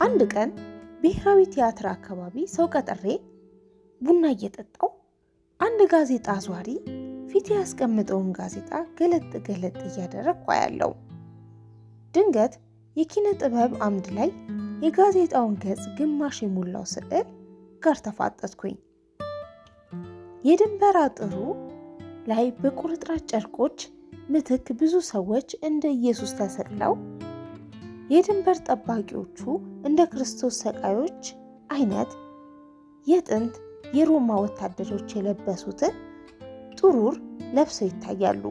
አንድ ቀን ብሔራዊ ቲያትር አካባቢ ሰው ቀጥሬ ቡና እየጠጣው አንድ ጋዜጣ አዟሪ ፊት ያስቀምጠውን ጋዜጣ ገለጥ እያደረግኩ አያለው። ድንገት የኪነ ጥበብ አምድ ላይ የጋዜጣውን ገጽ ግማሽ የሞላው ስዕል ጋር ተፋጠጥኩኝ። የድንበር አጥሩ ላይ በቁርጥራጭ ጨርቆች ምትክ ብዙ ሰዎች እንደ ኢየሱስ ተሰቅለው፣ የድንበር ጠባቂዎቹ እንደ ክርስቶስ ሰቃዮች አይነት የጥንት የሮማ ወታደሮች የለበሱትን ጥሩር ለብሰው ይታያሉ።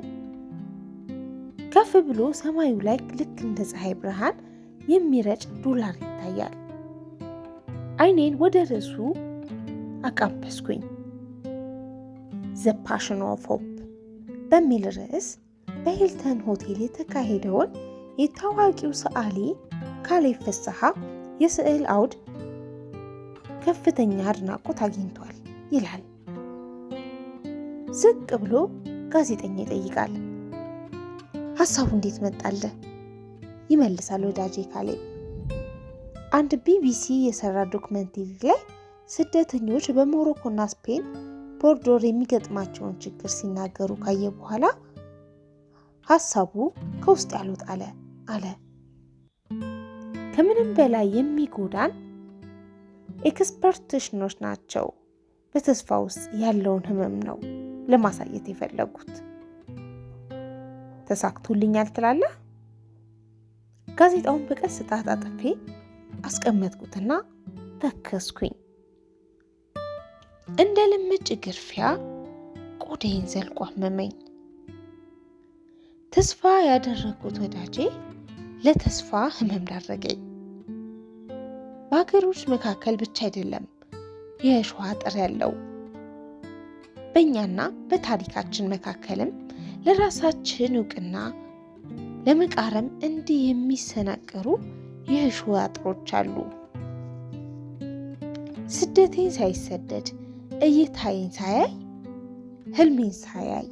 ከፍ ብሎ ሰማዩ ላይ ልክ እንደ ፀሐይ ብርሃን የሚረጭ ዶላር ይታያል። አይኔን ወደ ርዕሱ አቃበስኩኝ። ዘ ፓሽን ኦፍ ሆፕ በሚል ርዕስ በሂልተን ሆቴል የተካሄደውን የታዋቂው ሰዓሊ ካሌብ ፍስሐ የስዕል አውድ ከፍተኛ አድናቆት አግኝቷል ይላል። ዝቅ ብሎ ጋዜጠኛ ይጠይቃል። ሐሳቡ እንዴት መጣልህ? ይመልሳል ወዳጄ ካሌብ። አንድ ቢቢሲ የሰራ ዶክመንተሪ ላይ ስደተኞች በሞሮኮና ስፔን ቦርዶር የሚገጥማቸውን ችግር ሲናገሩ ካየ በኋላ ሐሳቡ ከውስጥ ያልወጣ አለ። ከምንም በላይ የሚጎዳን ኤክስፐርቴሽኖች ናቸው። በተስፋ ውስጥ ያለውን ህመም ነው ለማሳየት የፈለጉት። ተሳክቶልኛል ትላለህ? ጋዜጣውን በቀስታ አጣጥፌ አስቀመጥኩትና ተከስኩኝ። እንደ ልምጭ ግርፊያ ቆዳዬን ዘልቆ አመመኝ። ተስፋ ያደረኩት ወዳጄ ለተስፋ ህመም ዳረገኝ። በሀገሮች መካከል ብቻ አይደለም የእሾህ አጥር ያለው፣ በእኛና በታሪካችን መካከልም ለራሳችን እውቅና ለመቃረም እንዲህ የሚሰናቀሩ የእሾህ አጥሮች አሉ። ስደቴን ሳይሰደድ እይታዬን ሳያይ፣ ህልሜን ሳያይ፣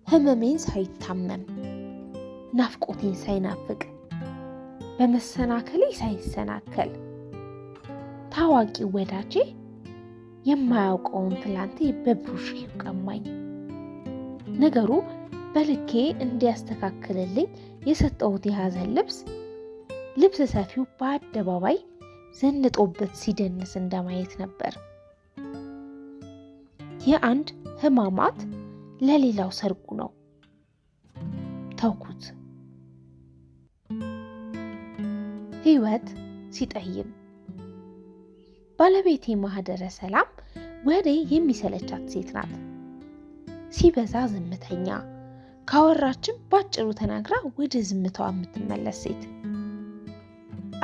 ህመሜን ሳይታመም፣ ናፍቆቴን ሳይናፍቅ፣ በመሰናከሌ ሳይሰናከል ታዋቂ ወዳጄ የማያውቀውን ትላንቴ በብሩሽ ቀማኝ። ነገሩ በልኬ እንዲያስተካክልልኝ የሰጠሁት የሐዘን ልብስ ሰፊው በአደባባይ ዘንጦበት ሲደንስ እንደማየት ነበር። የአንድ ህማማት ለሌላው ሰርጉ ነው። ተውኩት። ህይወት ሲጠይም ባለቤቴ ማህደረ ሰላም ወሬ የሚሰለቻት ሴት ናት። ሲበዛ ዝምተኛ፣ ካወራችን ባጭሩ ተናግራ ወደ ዝምታዋ የምትመለስ ሴት።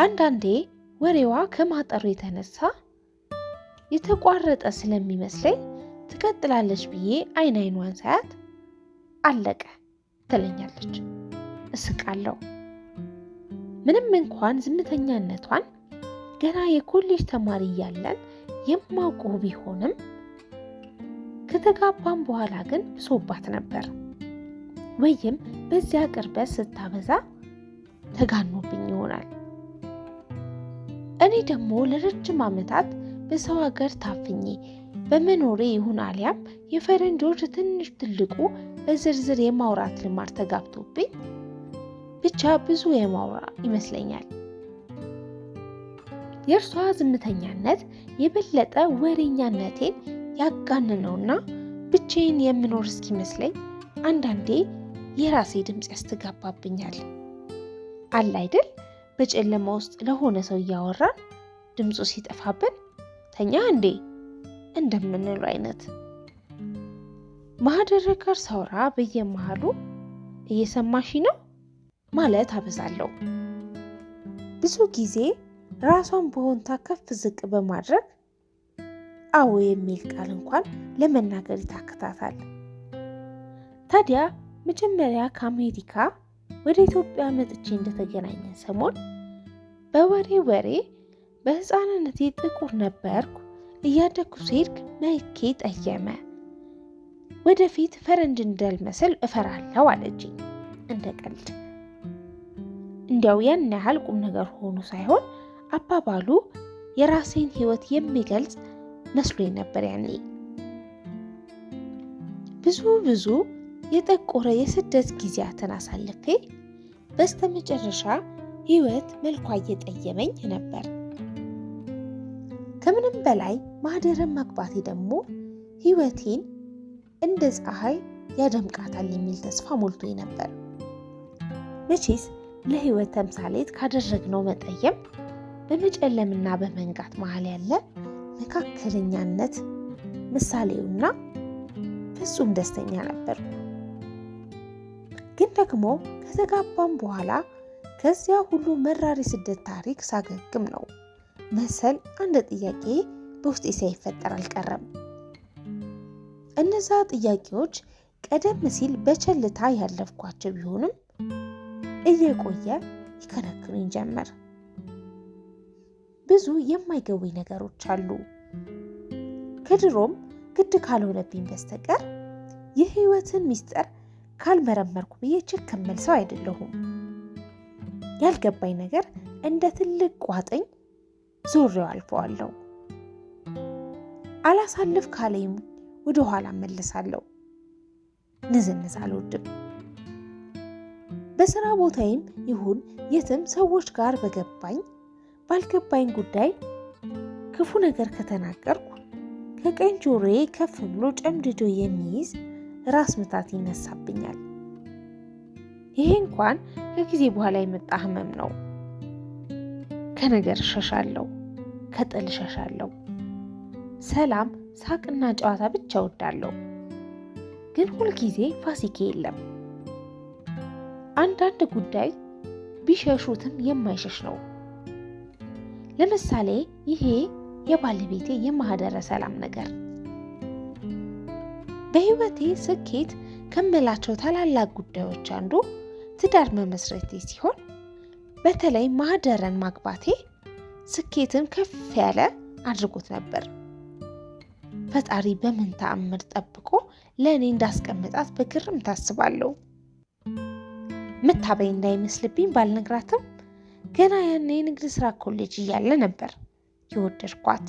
አንዳንዴ ወሬዋ ከማጠሩ የተነሳ የተቋረጠ ስለሚመስለኝ ትቀጥላለች ብዬ አይኗን ሳያት አለቀ ትለኛለች። እስቃለሁ። ምንም እንኳን ዝምተኛነቷን ገና የኮሌጅ ተማሪ እያለን የማውቀው ቢሆንም ከተጋባን በኋላ ግን ብሶባት ነበር። ወይም በዚያ ቅርበት ስታበዛ ተጋኖብኝ ይሆናል። እኔ ደግሞ ለረጅም ዓመታት በሰው ሀገር ታፍኜ በመኖሬ ይሁን አሊያም የፈረንጆች ትንሽ ትልቁ በዝርዝር የማውራት ልማድ ተጋብቶብኝ ብቻ ብዙ የማውራ ይመስለኛል። የእርሷ ዝምተኛነት የበለጠ ወሬኛነቴን ያጋንነውና ብቻዬን የምኖር እስኪመስለኝ አንዳንዴ የራሴ ድምፅ ያስተጋባብኛል። አለ አይደል በጨለማ ውስጥ ለሆነ ሰው እያወራን ድምፁ ሲጠፋብን ተኛ እንዴ እንደምንለው አይነት። ማህደረ ጋር ሳውራ በየመሃሉ እየሰማሽ ነው ማለት አበዛለሁ። ብዙ ጊዜ ራሷን በሆንታ ከፍ ዝቅ በማድረግ አዎ የሚል ቃል እንኳን ለመናገር ይታክታታል። ታዲያ መጀመሪያ ከአሜሪካ ወደ ኢትዮጵያ መጥቼ እንደተገናኘን ሰሞን በወሬ በህፃንነቴ ጥቁር ነበርኩ፣ እያደግኩ ሲሄድ መልኬ ጠየመ፣ ወደፊት ፈረንጅ እንዳልመስል እፈራለሁ አለችኝ እንደ ቀልድ። እንዲያው ያን ያህል ቁም ነገር ሆኖ ሳይሆን አባባሉ የራሴን ሕይወት የሚገልጽ መስሎኝ ነበር ያኔ። ብዙ የጠቆረ የስደት ጊዜያትን አሳልፌ በስተመጨረሻ ሕይወት መልኳ እየጠየመኝ ነበር። ከምንም በላይ ማህደርን ማግባቴ ደግሞ ሕይወቴን እንደ ፀሐይ ያደምቃታል የሚል ተስፋ ሞልቶኝ ነበር። መቼስ ለሕይወት ተምሳሌት ካደረግነው መጠየም በመጨለምና በመንጋት መሃል ያለ መካከለኛነት ምሳሌውና ፍጹም ደስተኛ ነበር። ግን ደግሞ ከተጋባም በኋላ ከዚያ ሁሉ መራር የስደት ታሪክ ሳገግም ነው መሰል አንድ ጥያቄ በውስጤ ሳይፈጠር አልቀረም። እነዛ ጥያቄዎች ቀደም ሲል በቸልታ ያለፍኳቸው ቢሆንም እየቆየ ይከነክኑኝ ጀመር። ብዙ የማይገቡኝ ነገሮች አሉ። ከድሮም ግድ ካልሆነብኝ በስተቀር የሕይወትን ምስጢር ካልመረመርኩ ብዬ ችክ እምል ሰው አይደለሁም። ያልገባኝ ነገር እንደ ትልቅ ቋጥኝ ዞሬው አልፈዋለሁ። አላሳልፍ ካለኝ ወደ ኋላ እመለሳለሁ። ንዝንዝ አልወድም። በስራ ቦታዬም ይሁን የትም ሰዎች ጋር በገባኝ ባልገባኝ ጉዳይ ክፉ ነገር ከተናገርኩ ከቀኝ ጆሮዬ ከፍ ብሎ ጨምድዶ የሚይዝ ራስ ምታት ይነሳብኛል። ይሄ እንኳን ከጊዜ በኋላ የመጣ ህመም ነው። ከነገር እሸሻለሁ፣ ከጥል እሸሻለሁ። ሰላም፣ ሳቅና ጨዋታ ብቻ እወዳለሁ። ግን ሁልጊዜ ፋሲካ የለም። አንዳንድ ጉዳይ ቢሸሹትም የማይሸሽ ነው። ለምሳሌ ይሄ የባለቤቴ የማህደረ ሰላም ነገር። በሕይወቴ ስኬት ከምላቸው ታላላቅ ጉዳዮች አንዱ ትዳር መመስረቴ ሲሆን በተለይ ማህደረን ማግባቴ ስኬትን ከፍ ያለ አድርጎት ነበር። ፈጣሪ በምን ተአምር ጠብቆ ለእኔ እንዳስቀምጣት በግርም ታስባለሁ። መታበይ እንዳይመስልብኝ ባልነግራትም ገና ያኔ የንግድ ስራ ኮሌጅ እያለ ነበር የወደድኳት።